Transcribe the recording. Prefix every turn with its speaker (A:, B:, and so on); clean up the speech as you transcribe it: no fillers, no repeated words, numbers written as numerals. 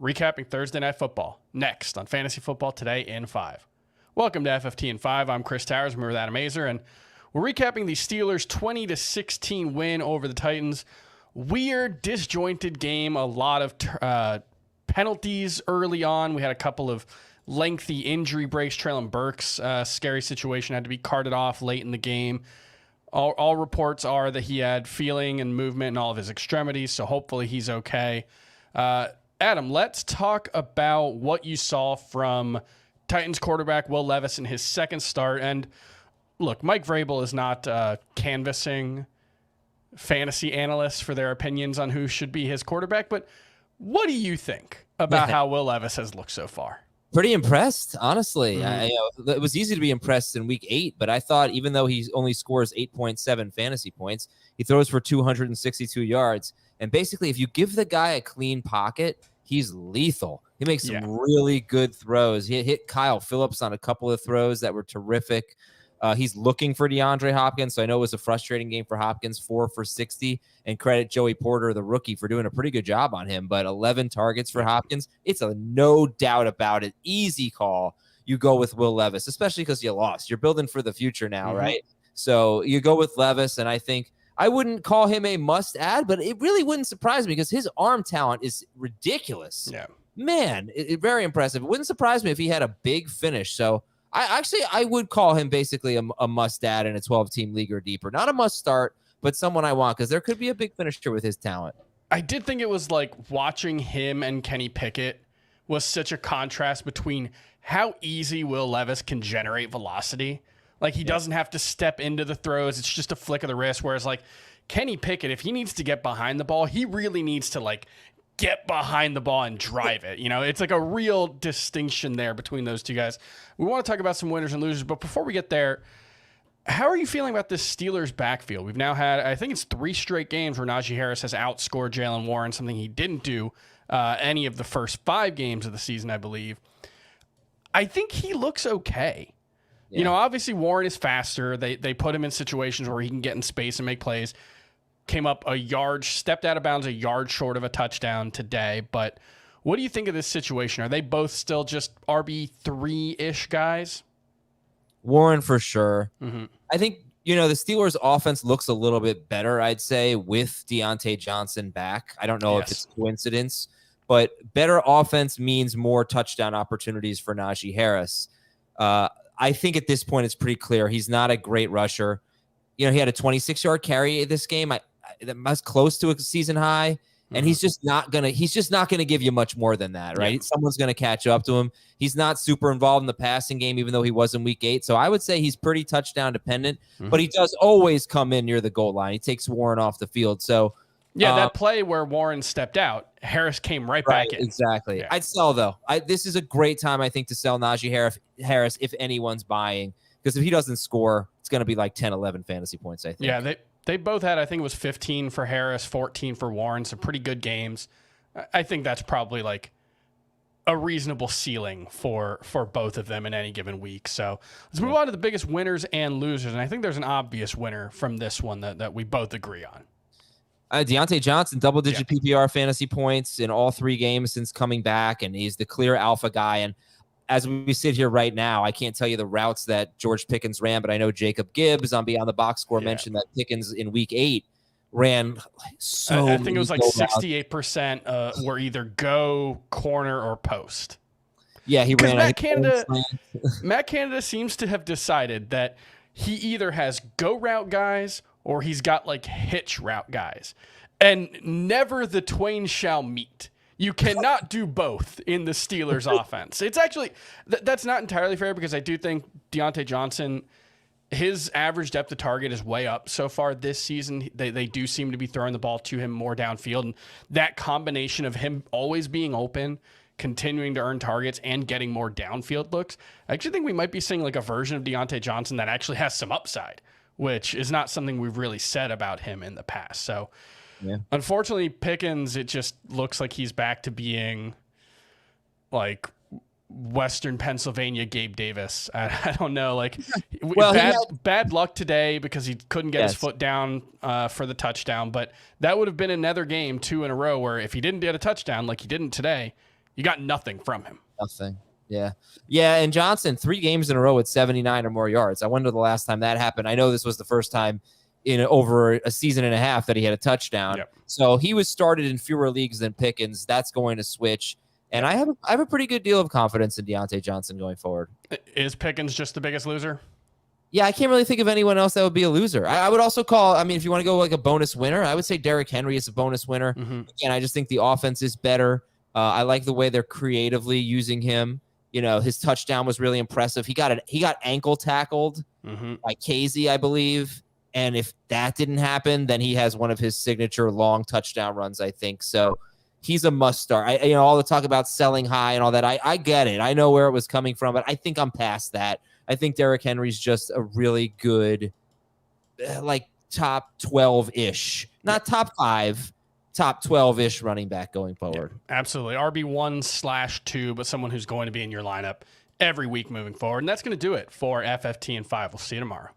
A: recapping Thursday Night Football, next on Fantasy Football Today in 5. Welcome to FFT in 5. I'm Chris Towers. I'm here with Adam Azer, and we're recapping the Steelers' 20-16 win over the Titans. Weird, disjointed game, a lot of penalties early on. We had a couple of lengthy injury breaks. Treylon Burks' scary situation had to be carted off late in the game. All reports are that he had feeling and movement in all of his extremities, so hopefully he's okay. Adam, let's talk about what you saw from Titans quarterback Will Levis in his second start. And look, Mike Vrabel is not canvassing fantasy analysts for their opinions on who should be his quarterback, but what do you think about how Will Levis has looked so far?
B: Pretty impressed, honestly. It was easy to be impressed in week 8, but I thought even though he only scores 8.7 fantasy points, he throws for 262 yards. And basically, if you give the guy a clean pocket, he's lethal. He makes some really good throws. He hit Kyle Phillips on a couple of throws that were terrific. He's looking for DeAndre Hopkins, so I know it was a frustrating game for Hopkins, 4 for 60, and credit Joey Porter, the rookie, for doing a pretty good job on him. But 11 targets for Hopkins, it's a no doubt about it. Easy call. You go with Will Levis, especially because you lost. You're building for the future now, right? So you go with Levis, and I think I wouldn't call him a must-add, but it really wouldn't surprise me because his arm talent is ridiculous. Yeah. Man, very impressive. It wouldn't surprise me if he had a big finish. So I would call him basically a must-add in a 12-team league or deeper. Not a must-start, but someone I want because there could be a big finisher with his talent.
A: I did think it was like watching him and Kenny Pickett was such a contrast between how easy Will Levis can generate velocity. Like he doesn't have to step into the throws. It's just a flick of the wrist. Whereas like Kenny Pickett, if he needs to get behind the ball, he really needs to like get behind the ball and drive it. You know, it's like a real distinction there between those two guys. We want to talk about some winners and losers, but before we get there, how are you feeling about this Steelers backfield? We've now had, I think it's 3 straight games where Najee Harris has outscored Jaylen Warren, something he didn't do any of the first 5 games of the season, I believe. I think he looks okay. Yeah. You know, obviously Warren is faster. They put him in situations where he can get in space and make plays. Came up a yard, stepped out of bounds a yard short of a touchdown today. But what do you think of this situation? Are they both still just RB3-ish guys?
B: Warren for sure. I think, you know, the Steelers offense looks a little bit better, I'd say, with Deontay Johnson back. I don't know if it's coincidence, but better offense means more touchdown opportunities for Najee Harris. I think at this point it's pretty clear he's not a great rusher. You know, he had a 26-yard carry this game. That was close to a season high, and he's just not gonna give you much more than that, right? Someone's gonna catch up to him. He's not super involved in the passing game, even though he was in week 8. So I would say he's pretty touchdown dependent, but he does always come in near the goal line. He takes Warren off the field. So
A: that play where Warren stepped out, Harris came right back in.
B: Exactly. I'd sell though. This is a great time, I think, to sell Najee Harris if anyone's buying, because if he doesn't score, it's going to be like 10, 11 fantasy points, I think.
A: Yeah, they both had, I think it was 15 for Harris, 14 for Warren, some pretty good games. I think that's probably like a reasonable ceiling for both of them in any given week. So let's move on to the biggest winners and losers. And I think there's an obvious winner from this one that we both agree on.
B: Deontay Johnson, double-digit PPR fantasy points in all 3 games since coming back, and he's the clear alpha guy. And as we sit here right now, I can't tell you the routes that George Pickens ran, but I know Jacob Gibbs on Beyond the Box Score mentioned that Pickens in week 8 ran so
A: I think it was like 68% were either go, corner, or post.
B: Yeah, he ran.
A: Matt Canada seems to have decided that he either has go route guys or he's got like hitch route guys. And never the twain shall meet. You cannot do both in the Steelers offense. It's actually, that's not entirely fair because I do think Deontay Johnson, his average depth of target is way up so far this season. They do seem to be throwing the ball to him more downfield. And that combination of him always being open, continuing to earn targets, and getting more downfield looks, I actually think we might be seeing like a version of Deontay Johnson that actually has some upside, which is not something we've really said about him in the past. So, unfortunately, Pickens, it just looks like he's back to being like Western Pennsylvania Gabe Davis. I don't know. Like, bad luck today because he couldn't get his foot down for the touchdown. But that would have been another game 2 in a row where if he didn't get a touchdown like he didn't today, You got nothing from him.
B: Nothing. Yeah. Yeah. And Johnson, 3 games in a row with 79 or more yards. I wonder the last time that happened. I know this was the first time in over a season and a half that he had a touchdown.
A: Yep.
B: So he was started in fewer leagues than Pickens. That's going to switch. And I have a pretty good deal of confidence in Deontay Johnson going forward.
A: Is Pickens just the biggest loser?
B: Yeah, I can't really think of anyone else that would be a loser. I would also call, I mean, if you want to go like a bonus winner, I would say Derrick Henry is a bonus winner.
A: Mm-hmm.
B: Again, I just think the offense is better. I like the way they're creatively using him. You know, his touchdown was really impressive. He got ankle tackled by Casey, I believe. And if that didn't happen, then he has one of his signature long touchdown runs, I think. So he's a must start. All the talk about selling high and all that. I get it. I know where it was coming from, but I think I'm past that. I think Derrick Henry's just a really good, like top 12-ish, not top 5, top 12-ish running back going forward.
A: Yeah, absolutely. RB1/2, but someone who's going to be in your lineup every week moving forward. And that's going to do it for FFT and 5. We'll see you tomorrow.